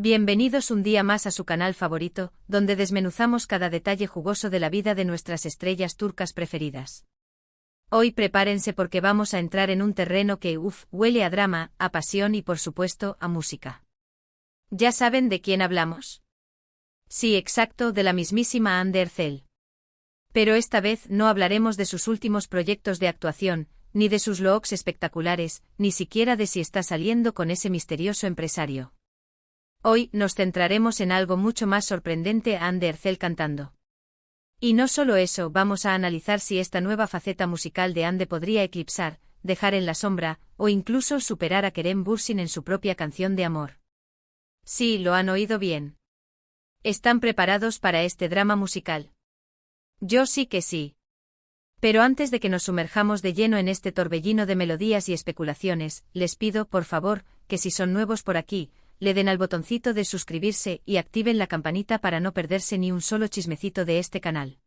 Bienvenidos un día más a su canal favorito, donde desmenuzamos cada detalle jugoso de la vida de nuestras estrellas turcas preferidas. Hoy prepárense porque vamos a entrar en un terreno que, huele a drama, a pasión y por supuesto, a música. ¿Ya saben de quién hablamos? Sí, exacto, de la mismísima Hande Erçel. Pero esta vez no hablaremos de sus últimos proyectos de actuación, ni de sus looks espectaculares, ni siquiera de si está saliendo con ese misterioso empresario. Hoy nos centraremos en algo mucho más sorprendente: Hande Erçel cantando. Y no solo eso, vamos a analizar si esta nueva faceta musical de Hande podría eclipsar, dejar en la sombra, o incluso superar a Kerem Bürsin en su propia canción de amor. Sí, lo han oído bien. ¿Están preparados para este drama musical? Yo sí que sí. Pero antes de que nos sumerjamos de lleno en este torbellino de melodías y especulaciones, les pido, por favor, que si son nuevos por aquí, le den al botoncito de suscribirse y activen la campanita para no perderse ni un solo chismecito de este canal.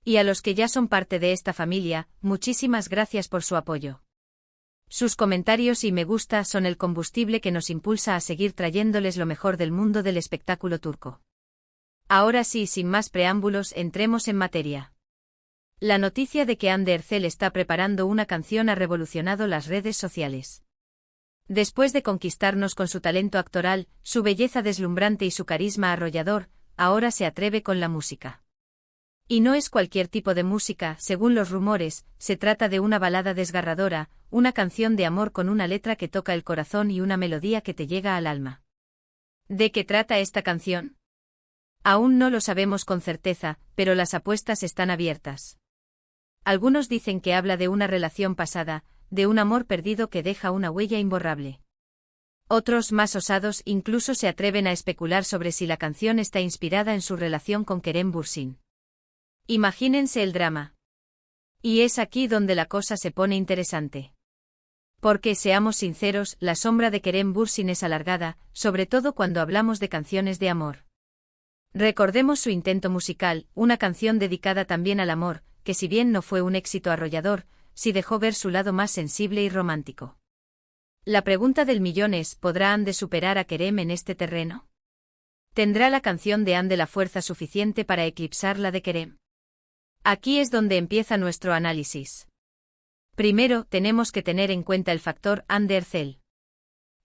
Y a los que ya son parte de esta familia, muchísimas gracias por su apoyo. Sus comentarios y me gusta son el combustible que nos impulsa a seguir trayéndoles lo mejor del mundo del espectáculo turco. Ahora sí, sin más preámbulos, entremos en materia. La noticia de que Hande Erçel está preparando una canción ha revolucionado las redes sociales. Después de conquistarnos con su talento actoral, su belleza deslumbrante y su carisma arrollador, ahora se atreve con la música. Y no es cualquier tipo de música, según los rumores, se trata de una balada desgarradora, una canción de amor con una letra que toca el corazón y una melodía que te llega al alma. ¿De qué trata esta canción? Aún no lo sabemos con certeza, pero las apuestas están abiertas. Algunos dicen que habla de una relación pasada, de un amor perdido que deja una huella imborrable. Otros, más osados, incluso se atreven a especular sobre si la canción está inspirada en su relación con Kerem Bürsin. Imagínense el drama. Y es aquí donde la cosa se pone interesante. Porque, seamos sinceros, la sombra de Kerem Bürsin es alargada, sobre todo cuando hablamos de canciones de amor. Recordemos su intento musical, una canción dedicada también al amor, que si bien no fue un éxito arrollador, sí dejó ver su lado más sensible y romántico. La pregunta del millón es: ¿podrá Hande superar a Kerem en este terreno? ¿Tendrá la canción de Hande la fuerza suficiente para eclipsar la de Kerem? Aquí es donde empieza nuestro análisis. Primero, tenemos que tener en cuenta el factor Hande Erçel.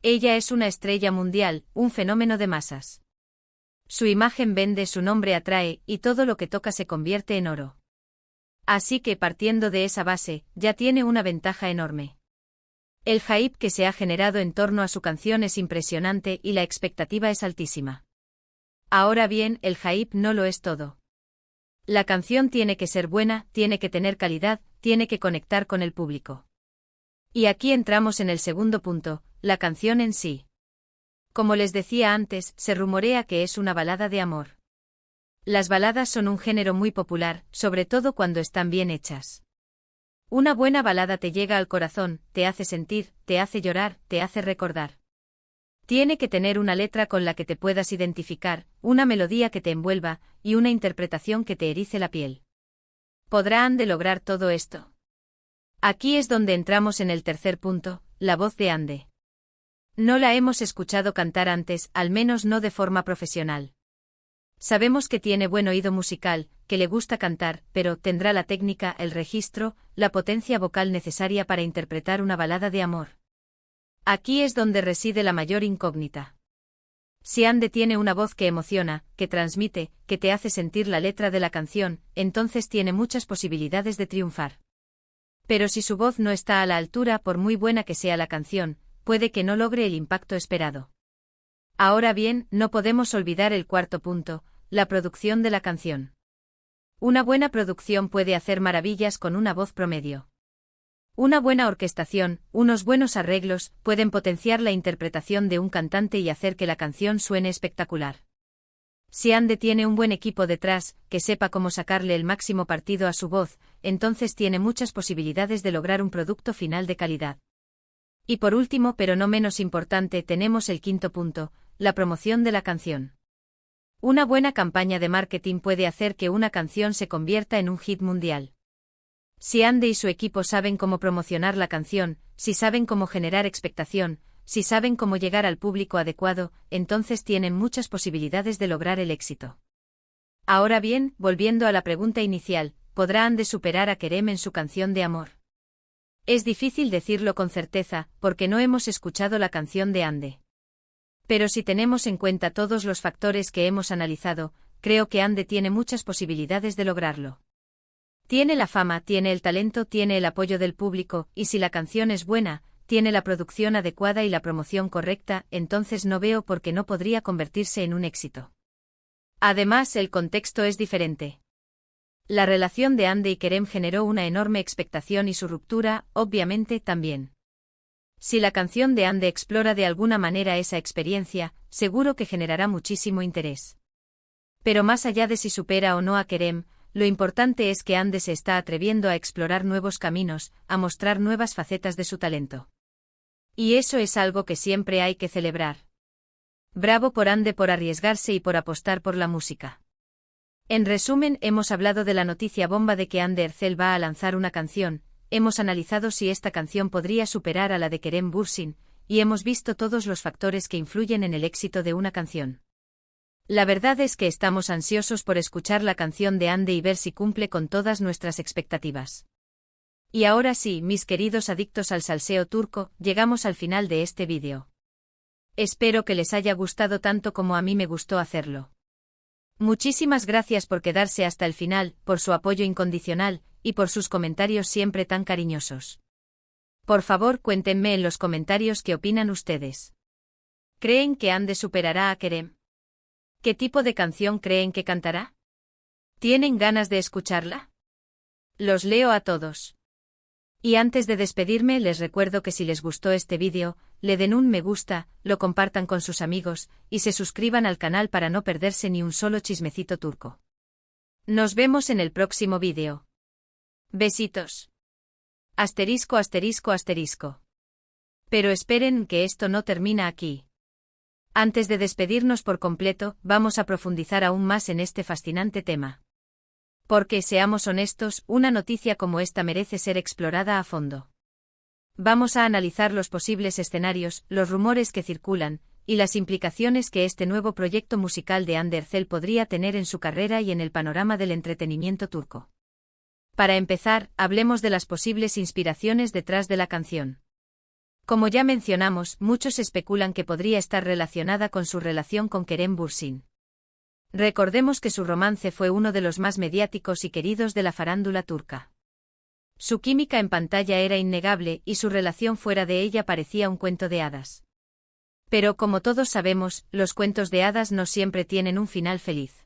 Ella es una estrella mundial, un fenómeno de masas. Su imagen vende, su nombre atrae, y todo lo que toca se convierte en oro. Así que, partiendo de esa base, ya tiene una ventaja enorme. El hype que se ha generado en torno a su canción es impresionante y la expectativa es altísima. Ahora bien, el hype no lo es todo. La canción tiene que ser buena, tiene que tener calidad, tiene que conectar con el público. Y aquí entramos en el segundo punto, la canción en sí. Como les decía antes, se rumorea que es una balada de amor. Las baladas son un género muy popular, sobre todo cuando están bien hechas. Una buena balada te llega al corazón, te hace sentir, te hace llorar, te hace recordar. Tiene que tener una letra con la que te puedas identificar, una melodía que te envuelva, y una interpretación que te erice la piel. ¿Podrá Hande lograr todo esto? Aquí es donde entramos en el tercer punto, la voz de Hande. No la hemos escuchado cantar antes, al menos no de forma profesional. Sabemos que tiene buen oído musical, que le gusta cantar, pero ¿tendrá la técnica, el registro, la potencia vocal necesaria para interpretar una balada de amor? Aquí es donde reside la mayor incógnita. Si Hande tiene una voz que emociona, que transmite, que te hace sentir la letra de la canción, entonces tiene muchas posibilidades de triunfar. Pero si su voz no está a la altura, por muy buena que sea la canción, puede que no logre el impacto esperado. Ahora bien, no podemos olvidar el cuarto punto, la producción de la canción. Una buena producción puede hacer maravillas con una voz promedio. Una buena orquestación, unos buenos arreglos, pueden potenciar la interpretación de un cantante y hacer que la canción suene espectacular. Si Hande tiene un buen equipo detrás, que sepa cómo sacarle el máximo partido a su voz, entonces tiene muchas posibilidades de lograr un producto final de calidad. Y por último, pero no menos importante, tenemos el quinto punto, la promoción de la canción. Una buena campaña de marketing puede hacer que una canción se convierta en un hit mundial. Si Hande y su equipo saben cómo promocionar la canción, si saben cómo generar expectación, si saben cómo llegar al público adecuado, entonces tienen muchas posibilidades de lograr el éxito. Ahora bien, volviendo a la pregunta inicial, ¿podrá Ande superar a Kerem en su canción de amor? Es difícil decirlo con certeza, porque no hemos escuchado la canción de Ande. Pero si tenemos en cuenta todos los factores que hemos analizado, creo que Ande tiene muchas posibilidades de lograrlo. Tiene la fama, tiene el talento, tiene el apoyo del público, y si la canción es buena, tiene la producción adecuada y la promoción correcta, entonces no veo por qué no podría convertirse en un éxito. Además, el contexto es diferente. La relación de Ande y Kerem generó una enorme expectación y su ruptura, obviamente, también. Si la canción de Ande explora de alguna manera esa experiencia, seguro que generará muchísimo interés. Pero más allá de si supera o no a Kerem, lo importante es que Ande se está atreviendo a explorar nuevos caminos, a mostrar nuevas facetas de su talento. Y eso es algo que siempre hay que celebrar. Bravo por Ande por arriesgarse y por apostar por la música. En resumen, hemos hablado de la noticia bomba de que Ande Erçel va a lanzar una canción, hemos analizado si esta canción podría superar a la de Kerem Bürsin, y hemos visto todos los factores que influyen en el éxito de una canción. La verdad es que estamos ansiosos por escuchar la canción de Ande y ver si cumple con todas nuestras expectativas. Y ahora sí, mis queridos adictos al salseo turco, llegamos al final de este vídeo. Espero que les haya gustado tanto como a mí me gustó hacerlo. Muchísimas gracias por quedarse hasta el final, por su apoyo incondicional, y por sus comentarios siempre tan cariñosos. Por favor, cuéntenme en los comentarios qué opinan ustedes. ¿Creen que Ande superará a Kerem? ¿Qué tipo de canción creen que cantará? ¿Tienen ganas de escucharla? Los leo a todos. Y antes de despedirme les recuerdo que si les gustó este vídeo, le den un me gusta, lo compartan con sus amigos, y se suscriban al canal para no perderse ni un solo chismecito turco. Nos vemos en el próximo vídeo. Besitos. Asterisco asterisco asterisco. Pero esperen que esto no termina aquí. Antes de despedirnos por completo, vamos a profundizar aún más en este fascinante tema. Porque, seamos honestos, una noticia como esta merece ser explorada a fondo. Vamos a analizar los posibles escenarios, los rumores que circulan, y las implicaciones que este nuevo proyecto musical de Hande Erçel podría tener en su carrera y en el panorama del entretenimiento turco. Para empezar, hablemos de las posibles inspiraciones detrás de la canción. Como ya mencionamos, muchos especulan que podría estar relacionada con su relación con Kerem Bürsin. Recordemos que su romance fue uno de los más mediáticos y queridos de la farándula turca. Su química en pantalla era innegable y su relación fuera de ella parecía un cuento de hadas. Pero como todos sabemos, los cuentos de hadas no siempre tienen un final feliz.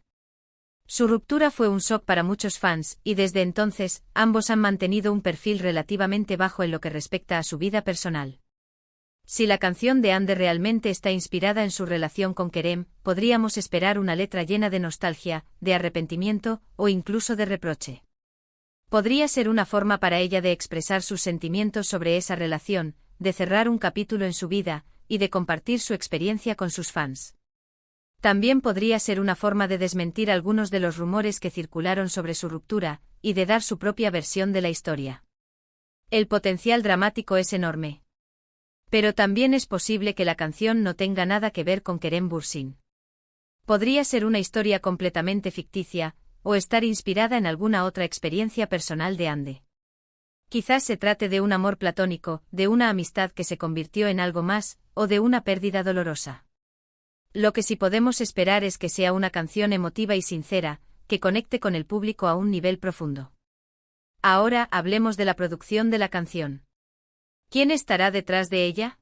Su ruptura fue un shock para muchos fans, y desde entonces, ambos han mantenido un perfil relativamente bajo en lo que respecta a su vida personal. Si la canción de Hande realmente está inspirada en su relación con Kerem, podríamos esperar una letra llena de nostalgia, de arrepentimiento, o incluso de reproche. Podría ser una forma para ella de expresar sus sentimientos sobre esa relación, de cerrar un capítulo en su vida, y de compartir su experiencia con sus fans. También podría ser una forma de desmentir algunos de los rumores que circularon sobre su ruptura, y de dar su propia versión de la historia. El potencial dramático es enorme. Pero también es posible que la canción no tenga nada que ver con Kerem Bürsin. Podría ser una historia completamente ficticia, o estar inspirada en alguna otra experiencia personal de Hande. Quizás se trate de un amor platónico, de una amistad que se convirtió en algo más, o de una pérdida dolorosa. Lo que sí podemos esperar es que sea una canción emotiva y sincera, que conecte con el público a un nivel profundo. Ahora hablemos de la producción de la canción. ¿Quién estará detrás de ella?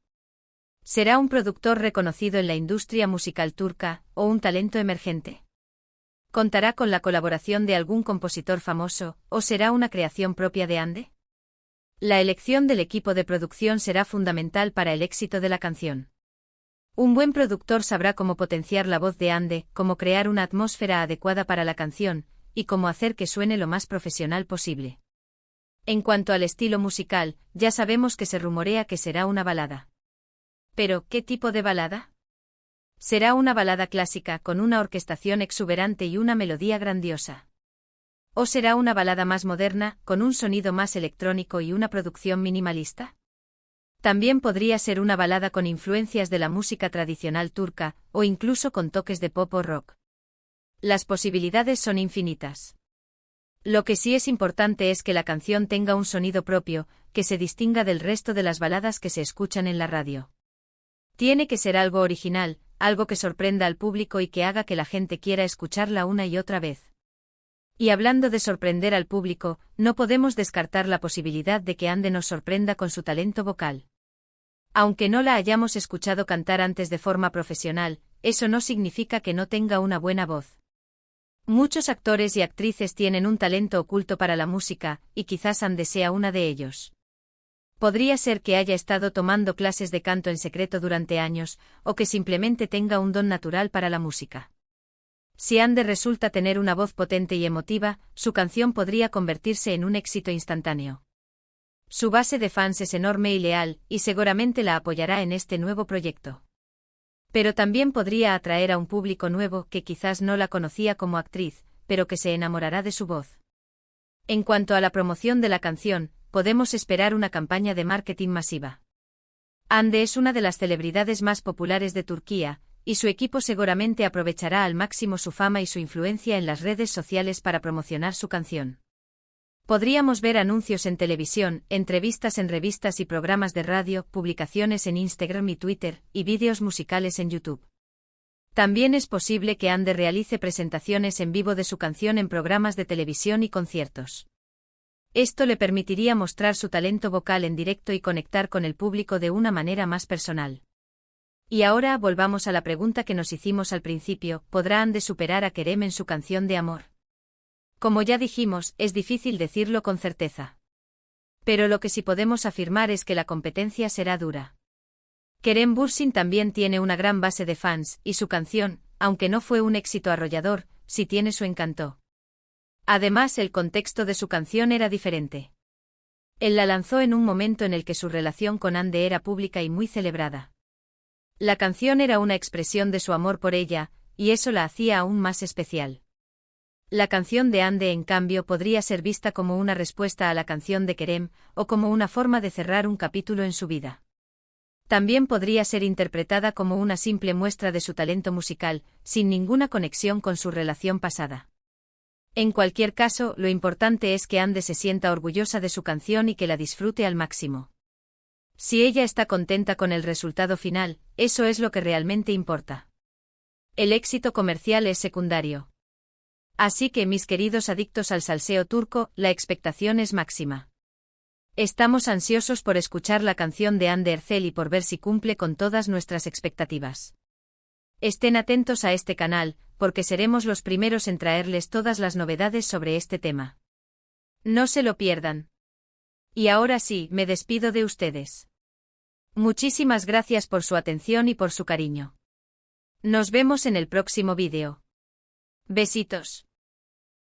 ¿Será un productor reconocido en la industria musical turca, o un talento emergente? ¿Contará con la colaboración de algún compositor famoso, o será una creación propia de Hande? La elección del equipo de producción será fundamental para el éxito de la canción. Un buen productor sabrá cómo potenciar la voz de Hande, cómo crear una atmósfera adecuada para la canción, y cómo hacer que suene lo más profesional posible. En cuanto al estilo musical, ya sabemos que se rumorea que será una balada. ¿Pero qué tipo de balada? ¿Será una balada clásica con una orquestación exuberante y una melodía grandiosa? ¿O será una balada más moderna, con un sonido más electrónico y una producción minimalista? También podría ser una balada con influencias de la música tradicional turca, o incluso con toques de pop o rock. Las posibilidades son infinitas. Lo que sí es importante es que la canción tenga un sonido propio, que se distinga del resto de las baladas que se escuchan en la radio. Tiene que ser algo original, algo que sorprenda al público y que haga que la gente quiera escucharla una y otra vez. Y hablando de sorprender al público, no podemos descartar la posibilidad de que Ande nos sorprenda con su talento vocal. Aunque no la hayamos escuchado cantar antes de forma profesional, eso no significa que no tenga una buena voz. Muchos actores y actrices tienen un talento oculto para la música, y quizás Ande sea una de ellos. Podría ser que haya estado tomando clases de canto en secreto durante años, o que simplemente tenga un don natural para la música. Si Ande resulta tener una voz potente y emotiva, su canción podría convertirse en un éxito instantáneo. Su base de fans es enorme y leal, y seguramente la apoyará en este nuevo proyecto. Pero también podría atraer a un público nuevo que quizás no la conocía como actriz, pero que se enamorará de su voz. En cuanto a la promoción de la canción, podemos esperar una campaña de marketing masiva. Ande es una de las celebridades más populares de Turquía, y su equipo seguramente aprovechará al máximo su fama y su influencia en las redes sociales para promocionar su canción. Podríamos ver anuncios en televisión, entrevistas en revistas y programas de radio, publicaciones en Instagram y Twitter, y vídeos musicales en YouTube. También es posible que Ande realice presentaciones en vivo de su canción en programas de televisión y conciertos. Esto le permitiría mostrar su talento vocal en directo y conectar con el público de una manera más personal. Y ahora volvamos a la pregunta que nos hicimos al principio: ¿podrá Ande superar a Kerem en su canción de amor? Como ya dijimos, es difícil decirlo con certeza. Pero lo que sí podemos afirmar es que la competencia será dura. Kerem Bürsin también tiene una gran base de fans, y su canción, aunque no fue un éxito arrollador, sí tiene su encanto. Además, el contexto de su canción era diferente. Él la lanzó en un momento en el que su relación con Ande era pública y muy celebrada. La canción era una expresión de su amor por ella, y eso la hacía aún más especial. La canción de Ande, en cambio, podría ser vista como una respuesta a la canción de Kerem, o como una forma de cerrar un capítulo en su vida. También podría ser interpretada como una simple muestra de su talento musical, sin ninguna conexión con su relación pasada. En cualquier caso, lo importante es que Ande se sienta orgullosa de su canción y que la disfrute al máximo. Si ella está contenta con el resultado final, eso es lo que realmente importa. El éxito comercial es secundario. Así que, mis queridos adictos al salseo turco, la expectación es máxima. Estamos ansiosos por escuchar la canción de Hande Erçel y por ver si cumple con todas nuestras expectativas. Estén atentos a este canal, porque seremos los primeros en traerles todas las novedades sobre este tema. No se lo pierdan. Y ahora sí, me despido de ustedes. Muchísimas gracias por su atención y por su cariño. Nos vemos en el próximo vídeo. Besitos.